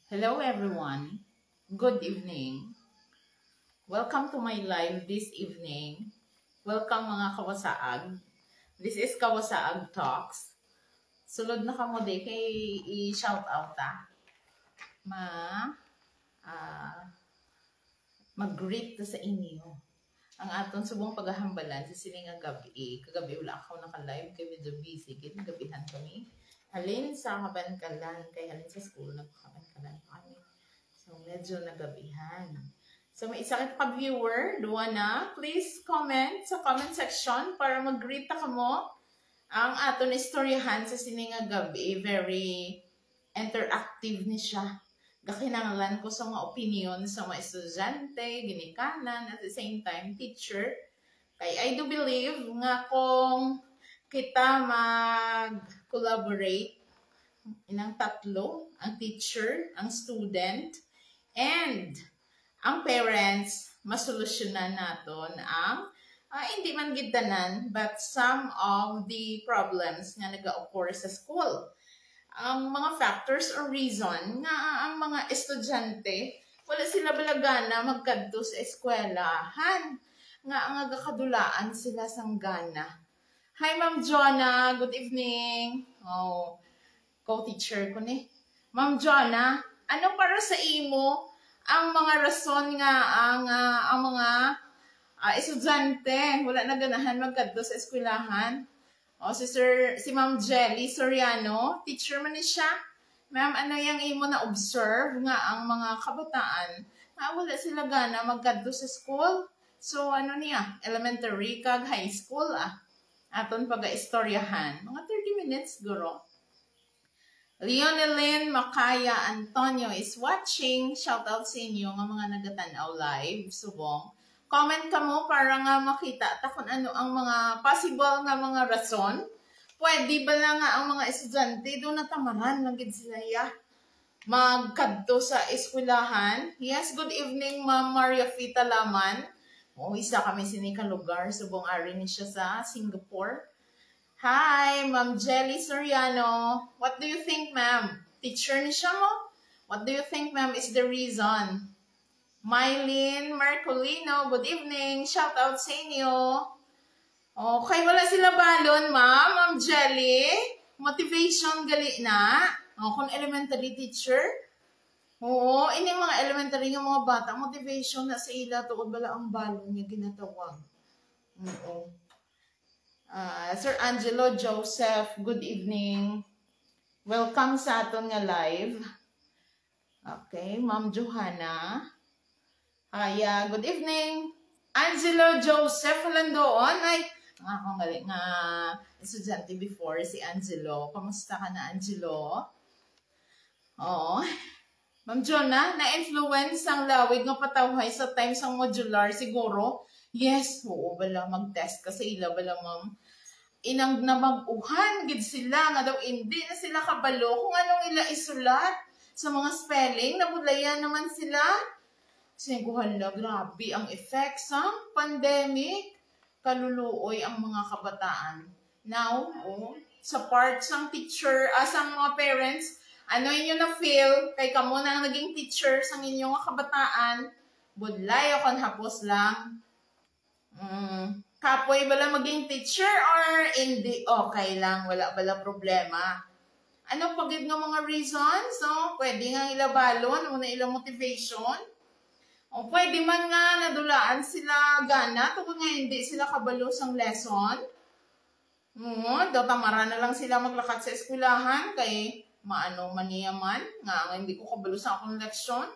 Hello everyone. Good evening. Welcome to my live this evening. Welcome mga kawasaag. This is Kawasaag Talks. Sulod na kamo di kay i-shout out mag-greet sa inyo. Ang aton subong paghahambalan sa sininga gabi. Kagabi wala ako naka-live kay medyo busy gid gabihan kami. Halin sa kabankalan, kay halin sa school, nagkabankalan kami. So, medyo nagabihan. So, may isa ka viewer, Luana, please comment sa comment section para mag-greet ka mo. Ang aton istoryahan sa sininga gabi, very interactive ni siya. Gakinanglan ko sa mga opinion sa mga estudyante, ginikanan, at the same time, teacher. Kay I do believe nga kung kita mag-collaborate inang tatlo, ang teacher, ang student, and ang parents, masolusyonan natin ang hindi man gitanan, but some of the problems nga nag-occur sa school. Ang mga factors or reason nga ang mga estudyante, wala sila balagana magkadto sa eskwelahan, nga ang agakadulaan sila sang gana. Hi, Ma'am Jonah. Good evening. Oh, co-teacher ko ni. Ma'am Jonah, ano para sa imo ang mga rason nga ang mga estudyante wala na ganahan magkadto sa eskwelahan? O si Ma'am Jelly Soriano, teacher man ni siya. Ma'am, ano yang imo na observe nga ang mga kabataan na wala sila gana magkadto sa school? So ano niya, elementary kag high school aton pag-istoryahan. Mga 30 minutes, guro. Leonelyn Macaya Antonio is watching. Shout out sa inyo nga mga nagatanaw live. Subong. Comment ka mo para nga makita ta kung ano ang mga possible nga mga rason. Pwede ba na nga ang mga estudyante doon natamaran nagid sila magkadto sa eskwelahan? Yes, good evening, Ma'am Maria Fita Laman. Isa kami sinikang lugar, subong ari ni siya sa Singapore. Hi, Ma'am Jelly Soriano. What do you think, ma'am? Teacher ni siya mo? What do you think, ma'am, is the reason? Mylene Marcolino, good evening. Shout out sa inyo. Okay, wala sila balon, ma'am. Ma'am Jelly. Motivation gali na. Kung elementary teacher. Oo, ining mga elementary ng mga bata, motivation na sa ila tuod bala ang balon niya ginatawag. Oo. Sir Angelo Joseph, good evening. Welcome sa aton nga live. Okay, Ma'am Johanna. Kaya, good evening. Angelo Joseph, halandoon. Ay, akong galing nga estudyante before, si Angelo. Kamusta ka na, Angelo? Oo. Ma'am Jonah, na-influence ang lawig ng patawhay sa time sang modular siguro? Yes, oo, bala mag-test kasi ila bala ma'am. Inang na mag-uhan, gid sila, nga daw hindi na sila kabalo kung anong ila isulat sa mga spelling, nabulayan naman sila. Singkuhan na, grabe ang effects sa pandemic. Kaluluoy ang mga kabataan. Now, sa part sang teacher, sang mga parents, ano inyo na feel kay kamo na naging teacher sa inyong kabataan? Budlay o kon hapos lang? Kapoy bala maging teacher or hindi? Okay lang, wala bala problema. Ano pagid nga mga reasons? So, pwede nga ilabalon, muna ilang motivation. O pwede man nga nadulaan sila gana, tungkol nga hindi sila kabalo sang lesson. Daw tamara na lang sila maglakat sa eskwelahan kay maano maniyaman nga hindi ko kabalo sa akong leksyon.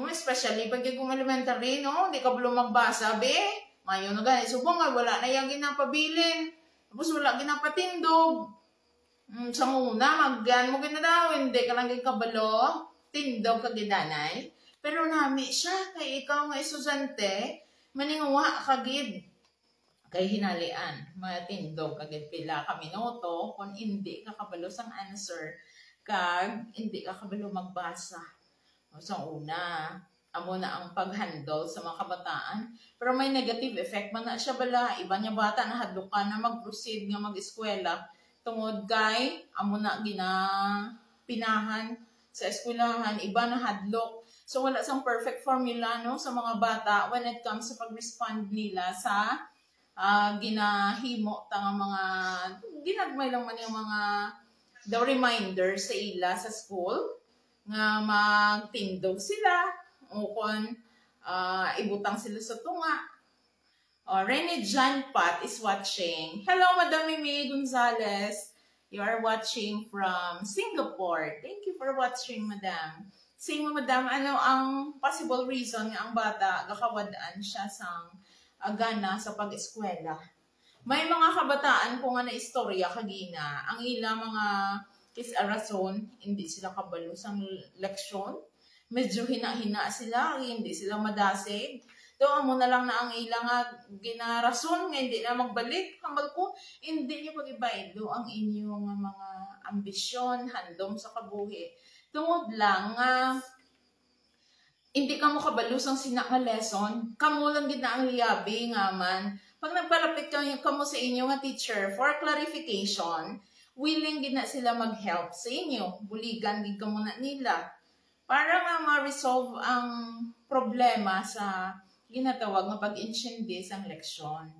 Especially pag yung elementary, no? Hindi kabalo magbasa, be. Mayo na ganit. Subong nga, wala na yung ginapabilin. Tapos wala ginapatindog. Sa una, maggan mo daw, hindi ka lang kabalo. Tindog ka gidanay. Pero nami siya, kay ikaw nga estudyante, maninguha ka gid. Kay hinalian, matindog ka gid pila ka minuto, kung hindi ka kabalo sang answer, kag hindi ka kabalo magbasa. Sa una, amo na ang pag-handle sa mga kabataan. Pero may negative effect man na siya bala. Iba niya bata na hadlukan na mag-proceed nga mag-eskwela. tungod kay amo na ginapinahan sa eskwelahan, iba na hadlok. So wala sang perfect formula no sa mga bata when it comes sa pag-respond nila sa ginahimo ta nga mga ginagmay lang man yung mga the reminder sa ila sa school nga magtindog sila o kung ibutang sila sa tunga. Rene John Pat is watching. Hello, Madam Mimi Gonzalez. You are watching from Singapore. Thank you for watching, Madam. Say mo, Madam, ano ang possible reason nga ang bata gakawadaan siya sa gana sa pag-eskwela? May mga kabataan ko nga na istorya kagina. Ang ilang mga rason, hindi sila kabalo sa leksyon. Medyo hina-hina sila, hindi sila madasig. Doon mo na lang na ang ilang ginarason nga hindi na magbalik. Hambal ko, hindi niyo pag-ibaylo ang inyong mga ambisyon, handom sa kabuhi. Tungod lang hindi ka mo kabalusang sinak nga lesson, kamo lang gina ang liyabi nga man. Pag nagpalapit kamo sa inyo nga teacher for clarification, willing gina sila mag-help sa inyo. Buligan gid kamo na nila. Para nga ma-resolve ang problema sa ginatawag nga pag-intindi sa leksyon.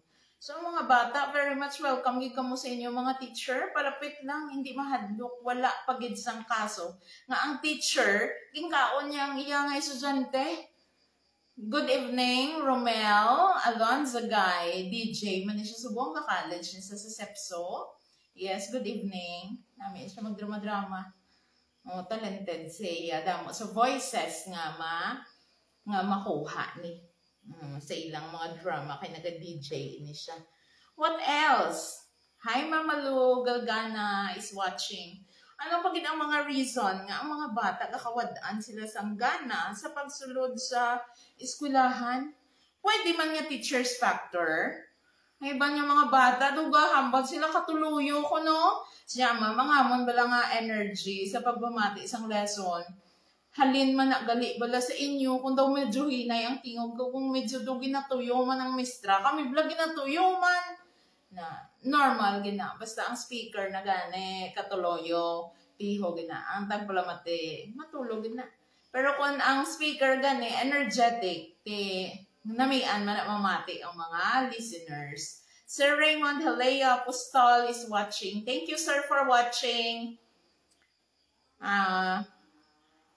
So mga bata, very much welcome gid kamo sa inyo mga teacher. Palapit lang, hindi mahadlok, wala pagid sang kaso. Nga ang teacher, gingkaon niyang iya nga estudyante. Good evening, Romel Alonzagay, DJ. Man siya subong ka college niya sa Sepso. Yes, good evening. Namin siya magdrama-drama. Talented siya. Damo. So voices nga makuha ni. Sa ilang mga drama kay naga-DJ ni siya. What else? Hi Mama Lu Galgana is watching. Ano pa gid ang mga reason nga ang mga bata kakawadaan sila sang gana sa pagsulod sa eskwelahan? Pwede man nga teacher's factor. Ay ba nga mga bata duga hambal sila katuluyo ko no? Siya mangamon bala nga energy sa pagbamati isang lesson. Halin man na gali bala sa inyo kung daw medyo hinay ang tingog ko kung medyo daw ginatuyo man ang mistra kami bala ginatuyo man na normal gina basta ang speaker na gani katuloyo piho gina ang tagpalamate matulog gina pero kung ang speaker gani energetic namian man na mamati ang mga listeners. Sir Raymond Helea Apostol is watching. Thank you sir for watching.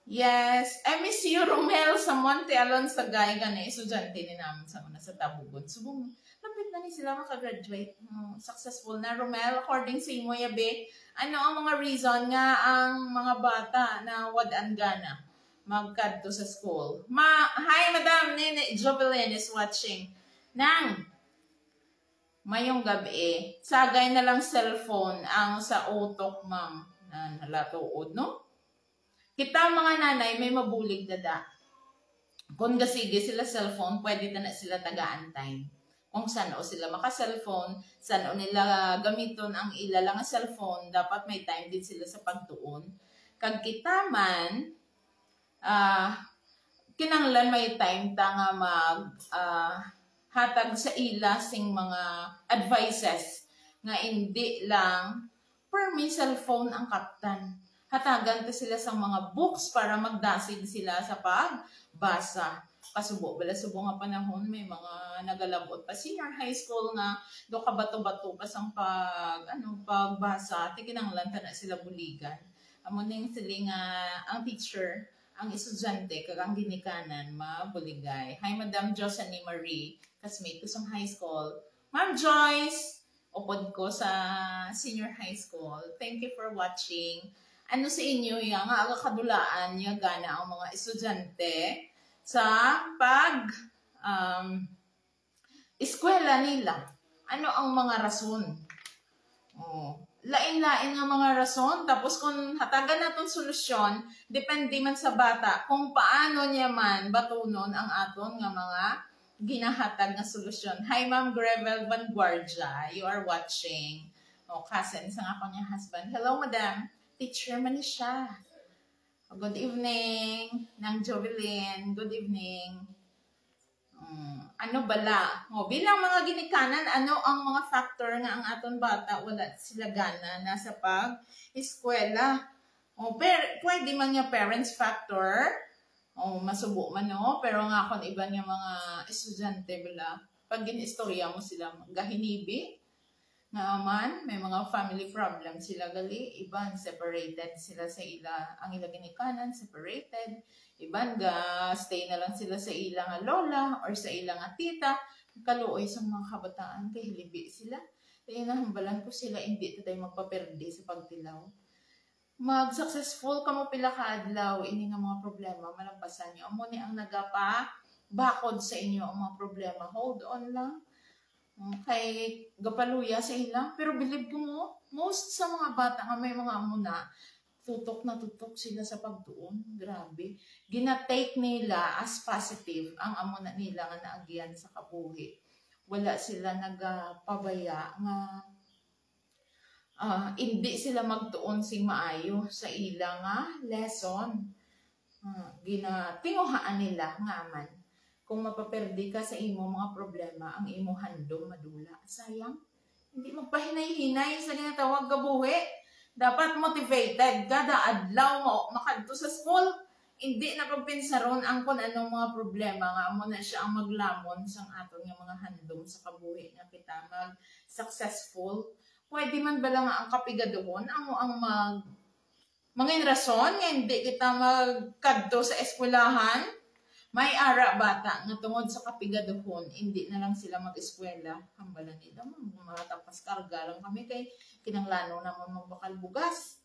Yes, I miss you, Romel, sa Monte Alonso Gay, gani, estudyante ni namin sa una sa Tabugod. Subong, lapit na ni sila makagraduate. Successful na, Romel, according sa imo, yabe, ano ang mga reason nga ang mga bata na wadan gana magkadto sa school? Hi, Madam Nene Jovelyn is watching. Nang, mayong gabi, sagay na lang cellphone ang sa utok, ma'am, na nalatuod, no? Kita mga nanay may mabulig dada. Kung gasige sila cellphone, pwede na sila taga-antay. Kung saan o sila maka-cellphone, saan o nila gamiton ang ilalang cellphone, dapat may time din sila sa pagtuon. Kag kita man, kinanglan may time ta nga hatag sa ila sing mga advices nga hindi lang per may cellphone ang kaptan. Hatagan ta sila sa mga books para magdasig sila sa pagbasa. Kasubo, bala subo nga panahon, may mga nagalabot pa senior high school nga do ka bato-bato pa sang pagbasa, tiginanglan ta na sila buligan. Amo ning sila nga ang teacher, ang estudyante kag ang ginikanan mabuligay. Hi Madam Josanie Marie, classmate ko sa high school. Ma'am Joyce, upod ko sa senior high school. Thank you for watching. Ano sa inyo yung kadulaan niya gana ang mga estudyante sa eskwela nila? Ano ang mga rason? Lain-lain nga mga rason. Tapos kung hatagan natin solusyon, depende man sa bata kung paano niya man batunon ang aton nga mga ginahatag na solusyon. Hi Ma'am Grevel Vanguardia, you are watching. Cousin sa nga kanyang husband. Hello Madam. Teacher man siya. Good evening, Nang Jovelyn. Good evening. Ano bala? Bilang mga ginikanan, ano ang mga factor nga ang aton bata wala sila gana nasa pag-eskwela? Pwede man nga parents factor, masubo man pero nga kon iba nga mga estudyante bala, pag ginistorya mo sila gahinibi, nga man, may mga family problem sila gali, iban separated sila sa ila, ang ila ginikanan, separated, iban ga stay na lang sila sa ila nga lola or sa ila nga tita, kaluoy sa mga kabataan, kay hilibi sila. Kaya nahambalan ko sila, hindi tayo magpaperde sa pagtilaw. Mag-successful ka mo pila ka adlaw, ini nga mga problema, malampasan nyo. Amo ni ang nagapa, bakod sa inyo ang mga problema, hold on lang. Kay gapaluya sa ilang, pero believe ko mo, most sa mga bata nga may mga amuna, tutok na tutok sila sa pagtuon. Grabe. Gina-take nila as positive ang amuna nila nga naagyan sa kabuhi. Wala sila nagpabaya nga hindi sila magtuon sing maayo sa ilang lesson. Ginatinguhaan nila nga man. Kung mapaperdi ka sa imo mga problema, ang imo handom madula. Sayang, hindi magpahinay-hinay sa ginatawag gabuhi. Dapat motivated, kada adlaw mo makadto sa school. Hindi na pagpinsaron ang kung anong mga problema nga mo na siya ang maglamon sa aton nga mga handom sa kabuhi nga kita mag-successful. Pwede man ba lang ang kapigadohon ang mga rason nga hindi kita magkadto sa eskwelahan? May ara bata nga tungod sa kapigadohon, hindi na lang sila mag-eskwela. Hambalan nila, mga tapas karga lang kami kay kinanglanong naman magbakal bugas.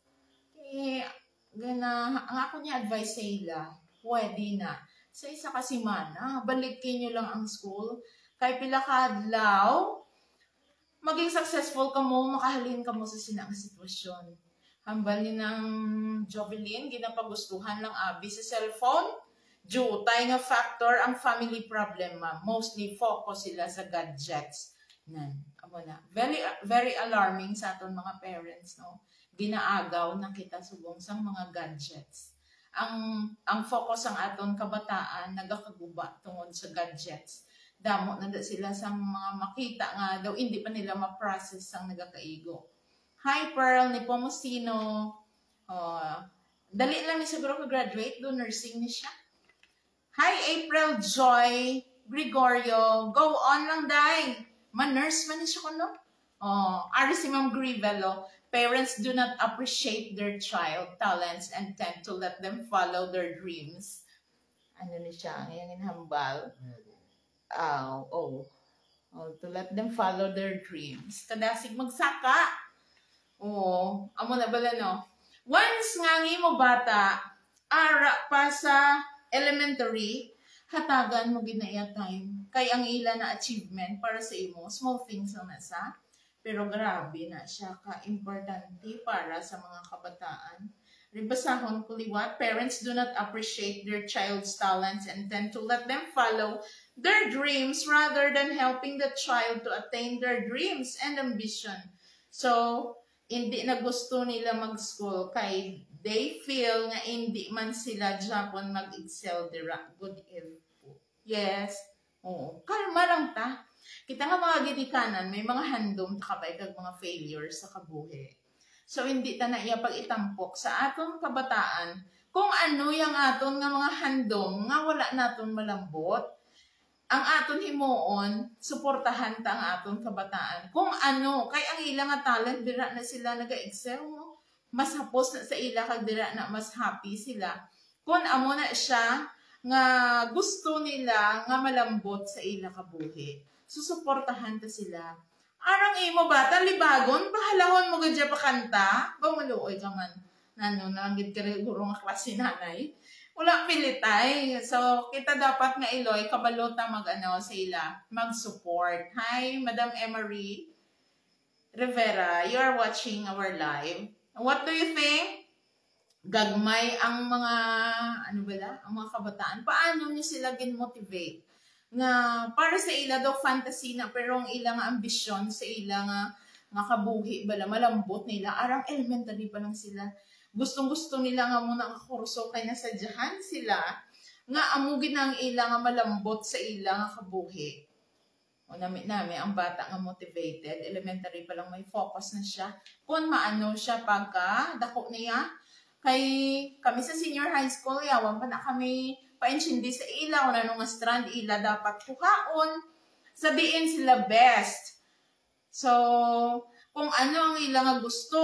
Ang ako niya advice sa ila, pwede na. Sa isa kasi mana, balikin nyo lang ang school. Kay pila kadlaw, maging successful ka mo, makahalin ka mo sa sinang sitwasyon. Hambal ni ng Jovelyn, ginapagustuhan lang abi sa cellphone. Tayo nga factor ang family problem, mostly focus sila sa gadgets. Very, very alarming sa aton mga parents, no? Ginaagaw na kita subong sang mga gadgets. Ang focus ang aton kabataan nagakaguba tungod sa gadgets. Damo na sila sa mga makita nga daw hindi pa nila ma-process ang nagakaigo. Hi Pearl ni Pomosino. Dali lang ni siguro ka-graduate, do nursing ni siya. Hi, April Joy, Gregorio, go on lang, day. Man-nurse man siya ko, no? Ari si Ma'am Grivelo, parents do not appreciate their child talents and tend to let them follow their dreams. Ano ni siya? Ang inhambal. To let them follow their dreams. Kadasig magsaka. Amo na bala, no? Once nga mo bata, ara pa sa elementary, hatagan mo ginaya time. Kay ang ila na achievement para sa imo, small things lang nasa. Pero grabe na siya ka-importante para sa mga kabataan. Ribasahon ko liwat, parents do not appreciate their child's talents and tend to let them follow their dreams rather than helping the child to attain their dreams and ambition. So, hindi na gusto nila mag-school kay they feel nga hindi man sila Japon mag-excel dira. Good info. Yes. Kalma lang ta. Kita nga mga ginikanan, may mga handom kabay kag mga failures sa kabuhi. So, hindi ta na iya pag-itampok sa aton kabataan kung ano yung aton nga mga handom nga wala naton malambot. Ang aton himuon, suportahan ta ang aton kabataan. Kung ano, kay ang ilang nga talent, dira na sila nag-excel mo. Mas hapos na sa ila kag dira na mas happy sila. Kung amo na siya nga gusto nila nga malambot sa ila kabuhi. Susuportahan ta sila. Arang imo bata libagon pahalahon mo gadya pa kanta, ba maluoy ka man. Nanggid ka guro nga klase nanay. Wala pilitay. So kita dapat nga Iloy kabalota mag-ano sa ila, mag-support. Hi Madam Emery Rivera, you are watching our live. What do you think? Gagmay ang mga, ang mga kabataan. Paano niyo sila gin-motivate? Nga, para sa ila daw fantasy na, pero ang ilang ambisyon sa ila nga kabuhi, malambot nila. Arang elementary pa lang sila. Gustong-gusto nila nga muna ang kurso, kaya nasadyahan sila nga amugin ang ila nga malambot sa ila nga kabuhi. O nami ang bata nga motivated, elementary pa lang may focus na siya. Kung maano siya pagka dako niya, kay kami sa senior high school, yawan pa na kami painchindi sa ila, kung ano nga strand ila dapat kuhaon, sabihin sila best. So, kung ano ang ila nga gusto,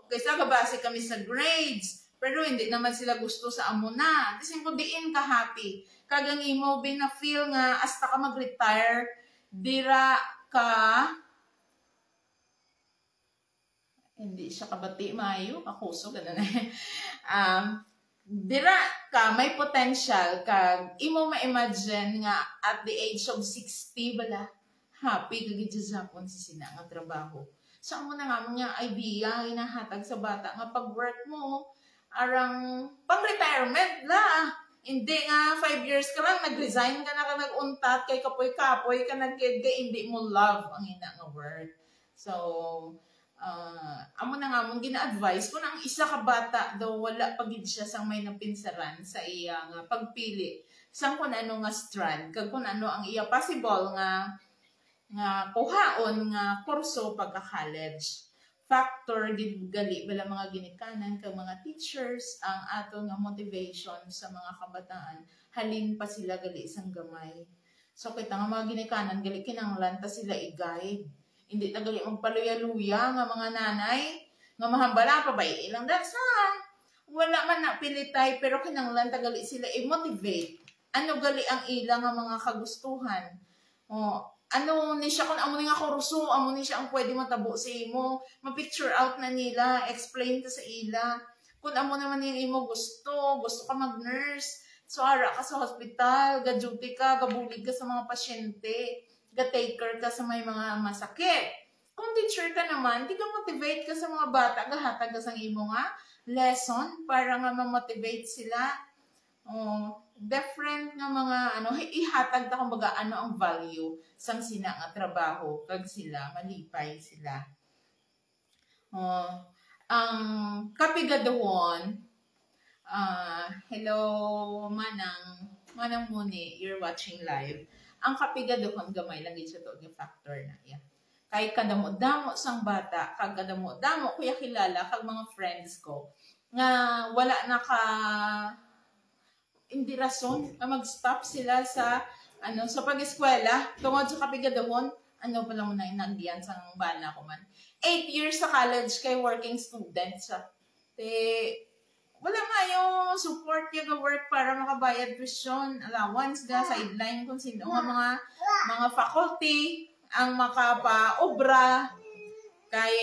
kaysa kabase kami sa grades, pero hindi naman sila gusto sa amo na. Kasi kung diin ka happy, kagangi mo, bina-feel nga, hasta ka mag-retire, dira ka, hindi siya kabati, maayo, akuso, gano'n dira ka, may potential ka, imo ma-imagine nga at the age of 60, bala, happy kagid sa Japon si sina nga trabaho. So, amo na nga mga idea, hinahatag sa bata nga pag-work mo, arang pang-retirement la. Hindi nga 5 years ka lang, nag-resign ka na ka nag-untat, kay kapoy-kapoy ka nag-kid ka, hindi mo love ang ina nga work. So, amo na nga mong gina-advise kung ang isa ka bata daw wala pagid siya sang may napinsaran sa iya nga pagpili sang kung ano nga strand kag kung ano ang iya possible nga kuhaon nga kurso pagka college. Factor gid gali bala mga ginikanan kag mga teachers ang ato nga motivation sa mga kabataan halin pa sila gali sang gamay. So kita nga mga ginikanan gali kinahanglan ta sila i-guide. Hindi na gali magpaluya-luya nga mga nanay, nga mahambala pa ba ilang dansa. Wala man na pilitay, pero kinanglan tagali sila i-motivate. Ano gali ang ilang nga mga kagustuhan. O, ano ni siya, kung amo ni nga kurso, amo ni siya ang pwede matabo sa imo, ma-picture out na nila, explain ta sa ila. Kung amo naman ni imo gusto ka mag-nurse, so ara ka sa hospital, ga-duty ka, gabulig ka sa mga pasyente, ga-taker ka sa may mga masakit. Kung teacher ka naman, di ka motivate ka sa mga bata, gahatag ka sa imo nga lesson para nga ma-motivate sila. Different nga mga ihatag ta kumbaga ano ang value sang sina nga trabaho kag sila malipay sila. Ang kapigadawon, hello manang muni, you're watching live. Ang kapigadawon gamay lang gid sa to nga factor na yeah. Kay kadamo-damo sang bata, kag kadamo-damo kuya kilala kag mga friends ko nga wala na ka hindi rason na mag-stop sila sa sa pag-eskwela tungod sa kapigadawon pa lang muna inandiyan sang bana ko man 8 years sa college kay working student sa wala mayo support yung work para makabayad tuition allowance ga sideline kung sino nga mga faculty ang makapa-obra kay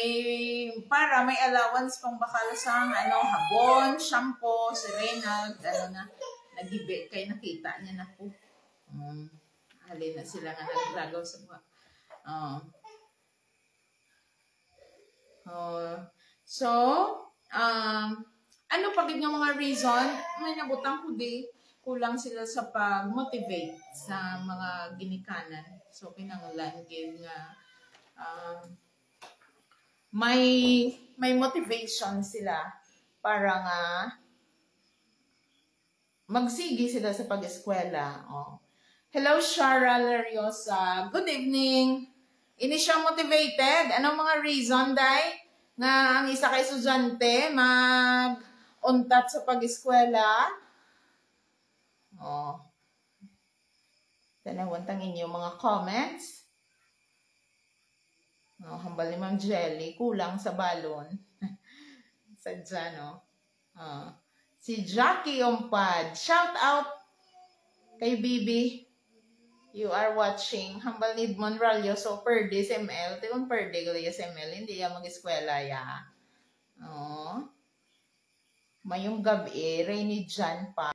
para may allowance pang bakal sang habon, shampoo, Serena, nagibe kay nakita niya nako. Halin na sila nga naglagaw sa mga. So, ano pagid nga mga reason may nabutang ko di kulang sila sa pag-motivate sa mga ginikanan. So, kinanglan gid nga may motivation sila para nga magsigi sila sa pag-eskwela. Hello, Shara Lariosa. Good evening. Ini siya motivated. Anong mga reason, day? Nga ang isa kay estudyante mag-untat sa pag-eskwela? Tanawon tang inyong mga comments. Hambal ni Ma'am Jelly. Kulang sa balon. Sadya, no? Si Jackie Ompad. Shout out kay Bibi. You are watching. Hambal ni Monralio. So, per day SML. Tigong per day gali SML. Hindi yan mag-eskwela ya. Mayong gabi. Rainy Jan pa.